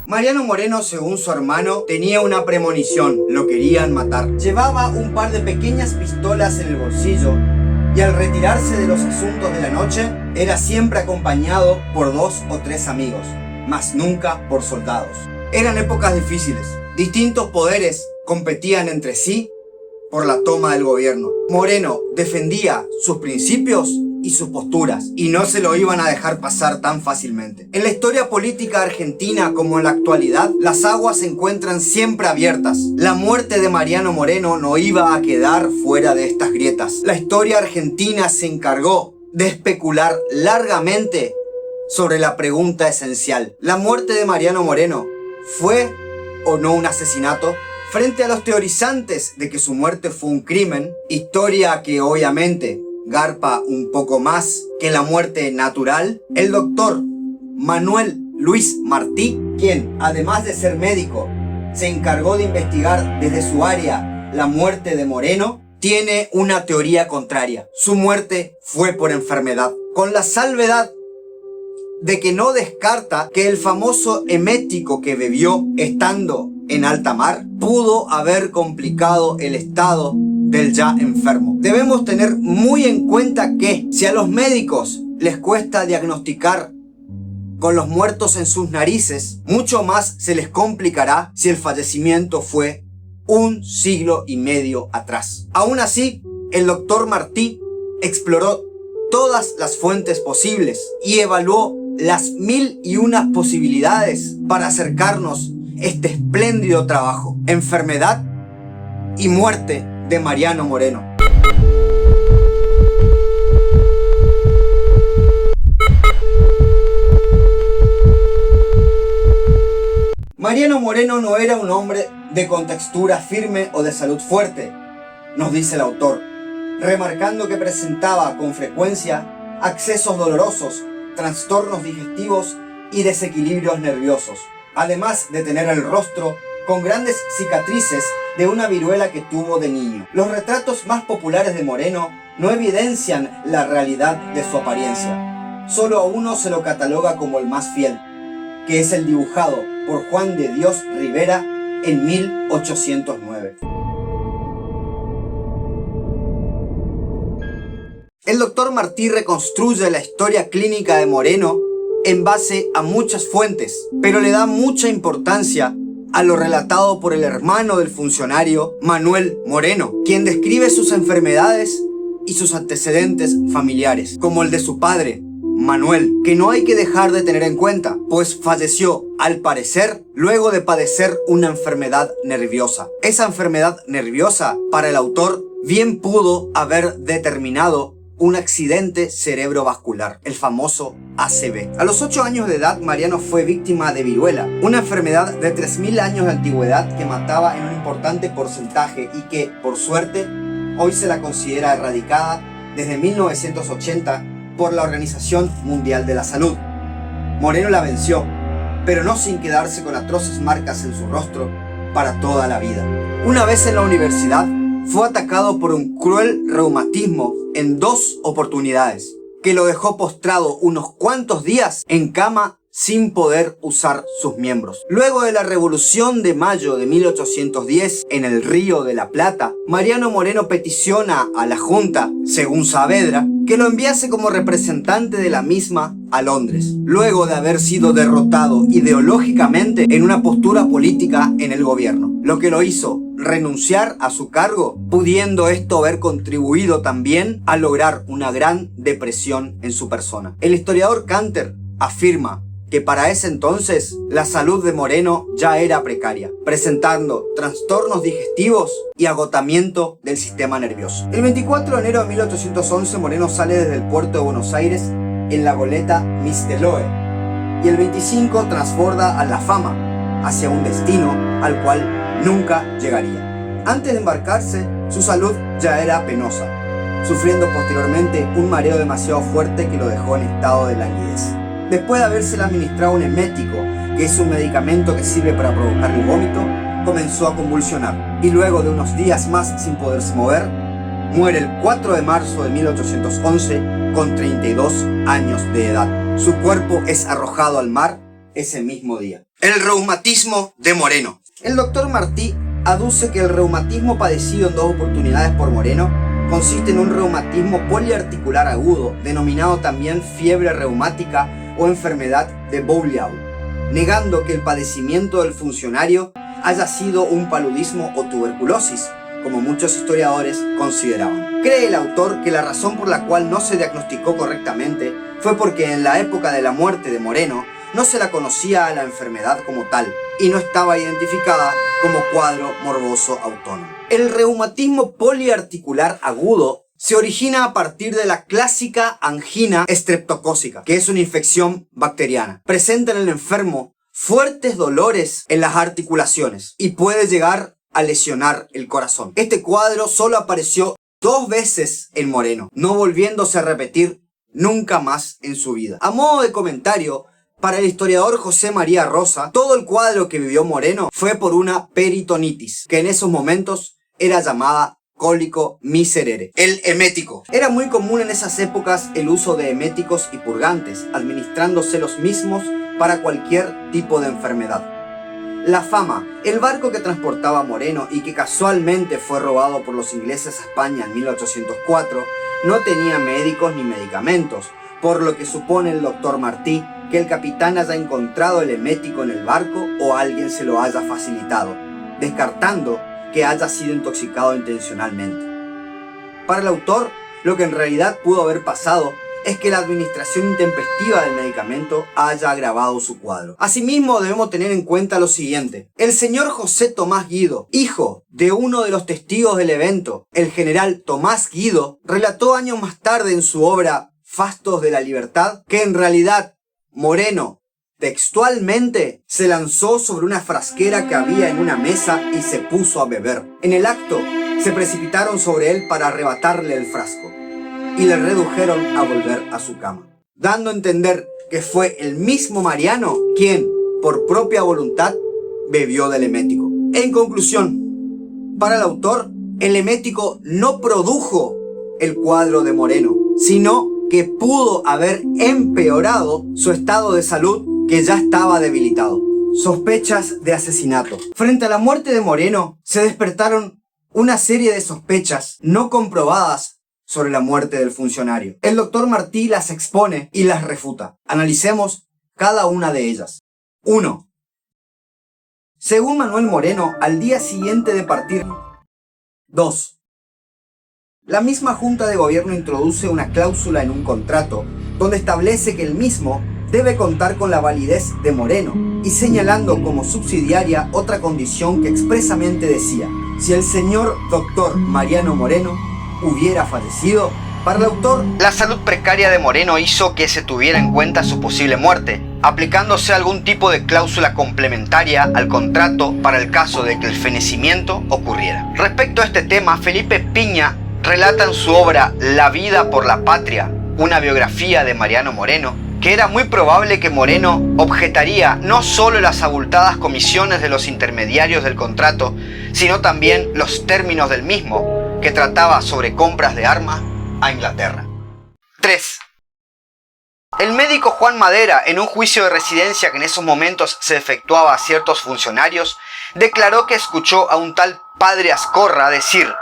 Mariano Moreno, según su hermano, tenía una premonición, lo querían matar. Llevaba un par de pequeñas pistolas en el bolsillo y al retirarse de los asuntos de la noche, era siempre acompañado por 2 o 3 amigos, mas nunca por soldados. Eran épocas difíciles. Distintos poderes competían entre sí por la toma del gobierno. Moreno defendía sus principios y sus posturas, y no se lo iban a dejar pasar tan fácilmente. En la historia política argentina como en la actualidad, las aguas se encuentran siempre abiertas. La muerte de Mariano Moreno no iba a quedar fuera de estas grietas. La historia argentina se encargó de especular largamente sobre la pregunta esencial: ¿la muerte de Mariano Moreno fue o no un asesinato? Frente a los teorizantes de que su muerte fue un crimen, historia que obviamente garpa un poco más que la muerte natural, el doctor Manuel Luis Martí, quien además de ser médico se encargó de investigar desde su área la muerte de Moreno, tiene una teoría contraria. Su muerte fue por enfermedad, con la salvedad de que no descarta que el famoso emético que bebió estando en alta mar pudo haber complicado el estado del ya enfermo. Debemos tener muy en cuenta que si a los médicos les cuesta diagnosticar con los muertos en sus narices, mucho más se les complicará si el fallecimiento fue 1 siglo y medio atrás. Aún así, el doctor Martí exploró todas las fuentes posibles y evaluó las 1001 posibilidades para acercarnos este espléndido trabajo: enfermedad y muerte de Mariano Moreno. Mariano Moreno no era un hombre de contextura firme o de salud fuerte, nos dice el autor, remarcando que presentaba con frecuencia accesos dolorosos, trastornos digestivos y desequilibrios nerviosos, además de tener el rostro con grandes cicatrices de una viruela que tuvo de niño. Los retratos más populares de Moreno no evidencian la realidad de su apariencia. Solo a uno se lo cataloga como el más fiel, que es el dibujado por Juan de Dios Rivera en 1809. El doctor Martí reconstruye la historia clínica de Moreno en base a muchas fuentes, pero le da mucha importancia a lo relatado por el hermano del funcionario, Manuel Moreno, quien describe sus enfermedades y sus antecedentes familiares, como el de su padre, Manuel, que no hay que dejar de tener en cuenta, pues falleció, al parecer, luego de padecer una enfermedad nerviosa. Esa enfermedad nerviosa, para el autor, bien pudo haber determinado un accidente cerebrovascular, el famoso ACV. A los 8 años de edad, Mariano fue víctima de viruela, una enfermedad de 3000 años de antigüedad que mataba en un importante porcentaje y que, por suerte, hoy se la considera erradicada desde 1980 por la Organización Mundial de la Salud. Moreno la venció, pero no sin quedarse con atroces marcas en su rostro para toda la vida. Una vez en la universidad, fue atacado por un cruel reumatismo en 2 oportunidades, que lo dejó postrado unos cuantos días en cama sin poder usar sus miembros. Luego de la Revolución de Mayo de 1810 en el Río de la Plata, Mariano Moreno peticiona a la Junta, según Saavedra, que lo enviase como representante de la misma a Londres, luego de haber sido derrotado ideológicamente en una postura política en el gobierno, lo que lo hizo renunciar a su cargo, pudiendo esto haber contribuido también a lograr una gran depresión en su persona. El historiador Canter afirma que para ese entonces la salud de Moreno ya era precaria, presentando trastornos digestivos y agotamiento del sistema nervioso. El 24 de enero de 1811 Moreno sale desde el puerto de Buenos Aires en la goleta Misteloe y el 25 transborda a La Fama hacia un destino al cual nunca llegaría. Antes de embarcarse, su salud ya era penosa, sufriendo posteriormente un mareo demasiado fuerte que lo dejó en estado de languidez. Después de habérsele administrado un emético, que es un medicamento que sirve para provocar el vómito, comenzó a convulsionar y luego de unos días más sin poderse mover, muere el 4 de marzo de 1811 con 32 años de edad. Su cuerpo es arrojado al mar ese mismo día. El reumatismo de Moreno. El doctor Martí aduce que el reumatismo padecido en 2 oportunidades por Moreno consiste en un reumatismo poliarticular agudo, denominado también fiebre reumática o enfermedad de Bouliau, negando que el padecimiento del funcionario haya sido un paludismo o tuberculosis, como muchos historiadores consideraban. Cree el autor que la razón por la cual no se diagnosticó correctamente fue porque en la época de la muerte de Moreno no se la conocía a la enfermedad como tal y no estaba identificada como cuadro morboso autónomo. El reumatismo poliarticular agudo se origina a partir de la clásica angina estreptocócica, que es una infección bacteriana. Presenta en el enfermo fuertes dolores en las articulaciones y puede llegar a lesionar el corazón. Este cuadro solo apareció 2 veces en Moreno, no volviéndose a repetir nunca más en su vida. A modo de comentario, para el historiador José María Rosa, todo el cuadro que vivió Moreno fue por una peritonitis, que en esos momentos era llamada cólico miserere. El emético. Era muy común en esas épocas el uso de eméticos y purgantes, administrándose los mismos para cualquier tipo de enfermedad. La Fama, el barco que transportaba a Moreno y que casualmente fue robado por los ingleses a España en 1804, no tenía médicos ni medicamentos, por lo que supone el doctor Martí que el capitán haya encontrado el emético en el barco o alguien se lo haya facilitado, descartando que haya sido intoxicado intencionalmente. Para el autor, lo que en realidad pudo haber pasado es que la administración intempestiva del medicamento haya agravado su cuadro. Asimismo, debemos tener en cuenta lo siguiente. El señor José Tomás Guido, hijo de uno de los testigos del evento, el general Tomás Guido, relató años más tarde en su obra Fastos de la Libertad que en realidad Moreno textualmente se lanzó sobre una frasquera que había en una mesa y se puso a beber. En el acto, se precipitaron sobre él para arrebatarle el frasco y le redujeron a volver a su cama, dando a entender que fue el mismo Mariano quien, por propia voluntad, bebió del emético. En conclusión, para el autor, el emético no produjo el cuadro de Moreno, sino que pudo haber empeorado su estado de salud que ya estaba debilitado. Sospechas de asesinato. Frente a la muerte de Moreno, se despertaron una serie de sospechas no comprobadas sobre la muerte del funcionario. El doctor Martí las expone y las refuta. Analicemos cada una de ellas. 1. Según Manuel Moreno, al día siguiente de partir. 2. La misma Junta de Gobierno introduce una cláusula en un contrato donde establece que el mismo debe contar con la validez de Moreno y señalando como subsidiaria otra condición que expresamente decía: si el señor doctor Mariano Moreno hubiera fallecido. Para el autor, la salud precaria de Moreno hizo que se tuviera en cuenta su posible muerte, aplicándose algún tipo de cláusula complementaria al contrato para el caso de que el fenecimiento ocurriera. Respecto a este tema, Felipe Piña relata en su obra La vida por la patria, una biografía de Mariano Moreno, que era muy probable que Moreno objetaría no solo las abultadas comisiones de los intermediarios del contrato, sino también los términos del mismo, que trataba sobre compras de armas a Inglaterra. 3. El médico Juan Madera, en un juicio de residencia que en esos momentos se efectuaba a ciertos funcionarios, declaró que escuchó a un tal padre Ascorra decir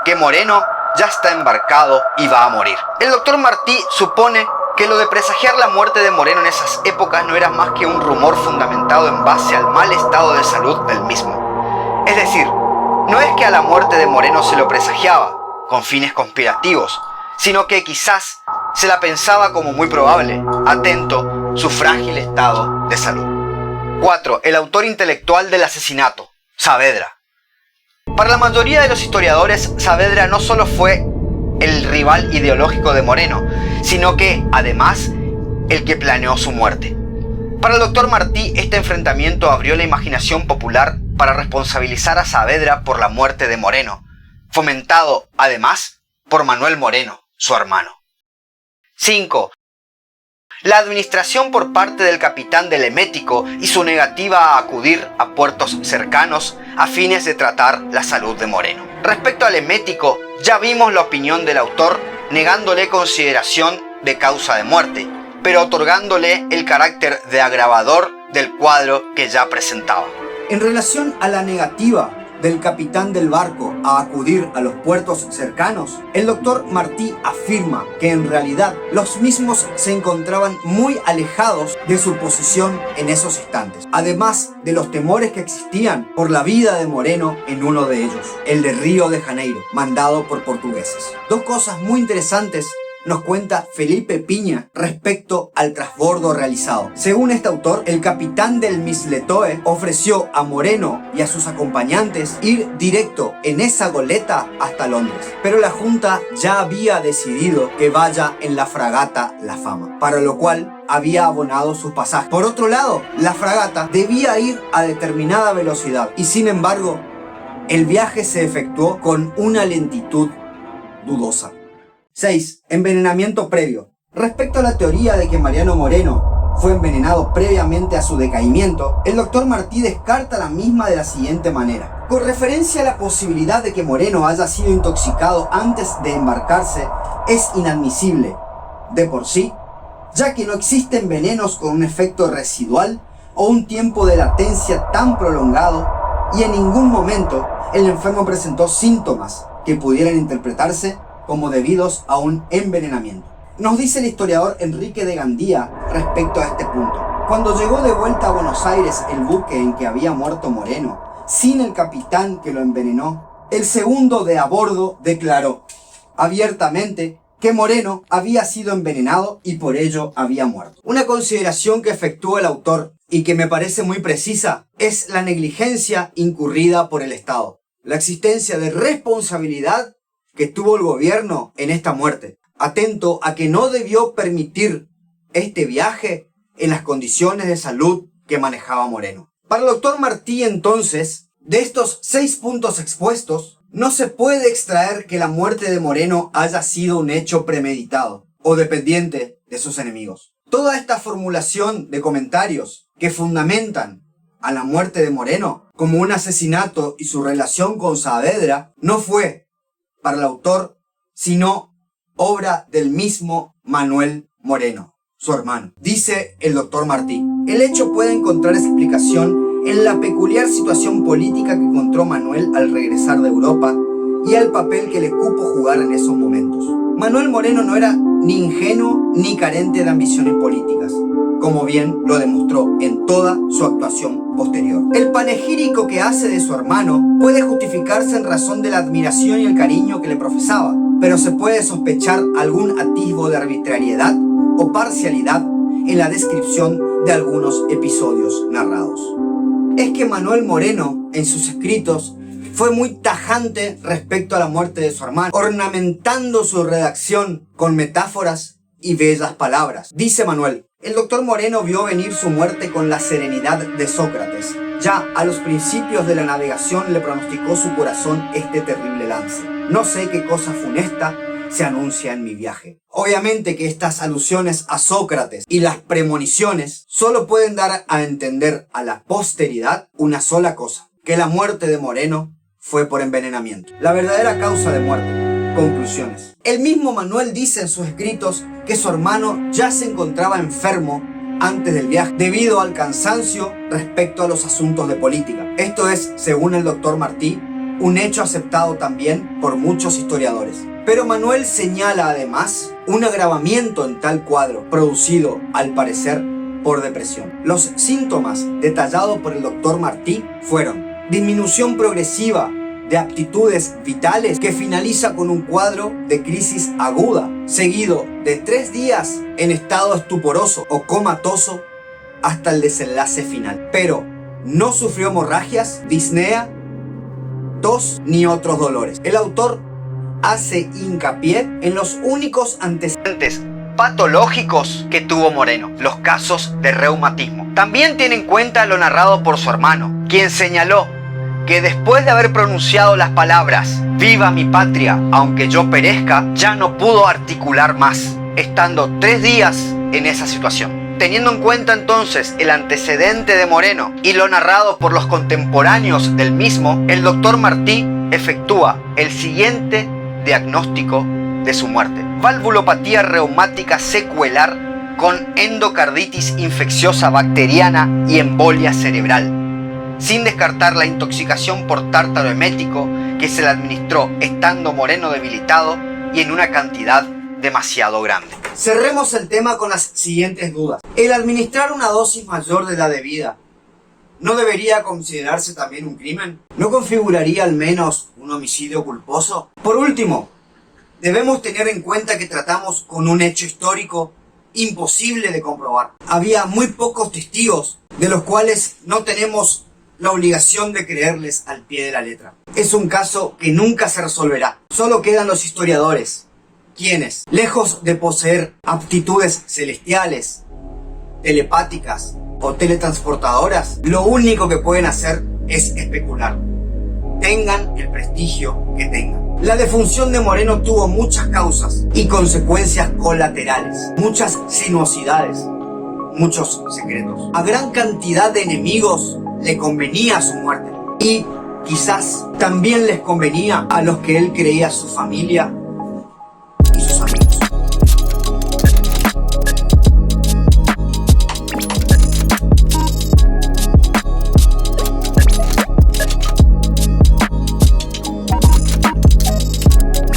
que Moreno ya está embarcado y va a morir. El doctor Martí supone que lo de presagiar la muerte de Moreno en esas épocas no era más que un rumor fundamentado en base al mal estado de salud del mismo. Es decir, no es que a la muerte de Moreno se lo presagiaba con fines conspirativos, sino que quizás se la pensaba como muy probable, atento su frágil estado de salud. 4. El autor intelectual del asesinato, Saavedra. Para la mayoría de los historiadores, Saavedra no solo fue el rival ideológico de Moreno, sino que, además, el que planeó su muerte. Para el doctor Martí, este enfrentamiento abrió la imaginación popular para responsabilizar a Saavedra por la muerte de Moreno, fomentado, además, por Manuel Moreno, su hermano. 5. La administración por parte del capitán del emético y su negativa a acudir a puertos cercanos a fines de tratar la salud de Moreno. Respecto al emético, ya vimos la opinión del autor negándole consideración de causa de muerte, pero otorgándole el carácter de agravador del cuadro que ya presentaba. En relación a la negativa del capitán del barco a acudir a los puertos cercanos, el doctor Martí afirma que en realidad los mismos se encontraban muy alejados de su posición en esos instantes, además de los temores que existían por la vida de Moreno en uno de ellos, el de Río de Janeiro, mandado por portugueses. Dos cosas muy interesantes nos cuenta Felipe Piña respecto al transbordo realizado. Según este autor, el capitán del Misletoe ofreció a Moreno y a sus acompañantes ir directo en esa goleta hasta Londres, pero la Junta ya había decidido que vaya en la fragata La Fama, para lo cual había abonado sus pasajes. Por otro lado, la fragata debía ir a determinada velocidad y sin embargo, el viaje se efectuó con una lentitud dudosa. 6. Envenenamiento previo. Respecto a la teoría de que Mariano Moreno fue envenenado previamente a su decaimiento, el doctor Martí descarta la misma de la siguiente manera. Con referencia a la posibilidad de que Moreno haya sido intoxicado antes de embarcarse, es inadmisible de por sí, ya que no existen venenos con un efecto residual o un tiempo de latencia tan prolongado y en ningún momento el enfermo presentó síntomas que pudieran interpretarse como debidos a un envenenamiento. Nos dice el historiador Enrique de Gandía respecto a este punto. Cuando llegó de vuelta a Buenos Aires el buque en que había muerto Moreno, sin el capitán que lo envenenó, el segundo de a bordo declaró abiertamente que Moreno había sido envenenado y por ello había muerto. Una consideración que efectúa el autor y que me parece muy precisa es la negligencia incurrida por el Estado, la existencia de responsabilidad que tuvo el gobierno en esta muerte, atento a que no debió permitir este viaje en las condiciones de salud que manejaba Moreno. Para el doctor Martí, entonces, de estos 6 puntos expuestos, no se puede extraer que la muerte de Moreno haya sido un hecho premeditado o dependiente de sus enemigos. Toda esta formulación de comentarios que fundamentan a la muerte de Moreno como un asesinato y su relación con Saavedra no fue para el autor, sino obra del mismo Manuel Moreno, su hermano. Dice el doctor Martí, el hecho puede encontrar explicación en la peculiar situación política que encontró Manuel al regresar de Europa y al papel que le cupo jugar en esos momentos. Manuel Moreno no era ni ingenuo ni carente de ambiciones políticas, como bien lo demostró en toda su actuación posterior. El panegírico que hace de su hermano puede justificarse en razón de la admiración y el cariño que le profesaba, pero se puede sospechar algún atisbo de arbitrariedad o parcialidad en la descripción de algunos episodios narrados. Es que Manuel Moreno, en sus escritos, fue muy tajante respecto a la muerte de su hermano, ornamentando su redacción con metáforas y bellas palabras. Dice Manuel, el doctor Moreno vio venir su muerte con la serenidad de Sócrates. Ya a los principios de la navegación le pronosticó su corazón este terrible lance. No sé qué cosa funesta se anuncia en mi viaje. Obviamente que estas alusiones a Sócrates y las premoniciones solo pueden dar a entender a la posteridad una sola cosa, que la muerte de Moreno fue por envenenamiento. La verdadera causa de muerte. Conclusiones. El mismo Manuel dice en sus escritos que su hermano ya se encontraba enfermo antes del viaje debido al cansancio respecto a los asuntos de política. Esto es, según el doctor Martí, un hecho aceptado también por muchos historiadores. Pero Manuel señala además un agravamiento en tal cuadro, producido, al parecer, por depresión. Los síntomas detallados por el doctor Martí fueron disminución progresiva de aptitudes vitales que finaliza con un cuadro de crisis aguda, seguido de 3 días en estado estuporoso o comatoso hasta el desenlace final. Pero no sufrió hemorragias, disnea, tos ni otros dolores. El autor hace hincapié en los únicos antecedentes patológicos que tuvo Moreno, los casos de reumatismo. También tiene en cuenta lo narrado por su hermano, quien señaló que después de haber pronunciado las palabras «Viva mi patria, aunque yo perezca», ya no pudo articular más, estando 3 días en esa situación. Teniendo en cuenta entonces el antecedente de Moreno y lo narrado por los contemporáneos del mismo, el doctor Martí efectúa el siguiente diagnóstico de su muerte: valvulopatía reumática secuelar con endocarditis infecciosa bacteriana y embolia cerebral, sin descartar la intoxicación por tártaro emético que se le administró estando Moreno debilitado y en una cantidad demasiado grande. Cerremos el tema con las siguientes dudas. ¿El administrar una dosis mayor de la debida no debería considerarse también un crimen? ¿No configuraría al menos un homicidio culposo? Por último, debemos tener en cuenta que tratamos con un hecho histórico imposible de comprobar. Había muy pocos testigos, de los cuales no tenemos la obligación de creerles al pie de la letra. Es un caso que nunca se resolverá. Solo quedan los historiadores, quienes, lejos de poseer aptitudes celestiales, telepáticas o teletransportadoras, lo único que pueden hacer es especular. Tengan el prestigio que tengan. La defunción de Moreno tuvo muchas causas y consecuencias colaterales, muchas sinuosidades, muchos secretos. A gran cantidad de enemigos le convenía su muerte y quizás también les convenía a los que él creía su familia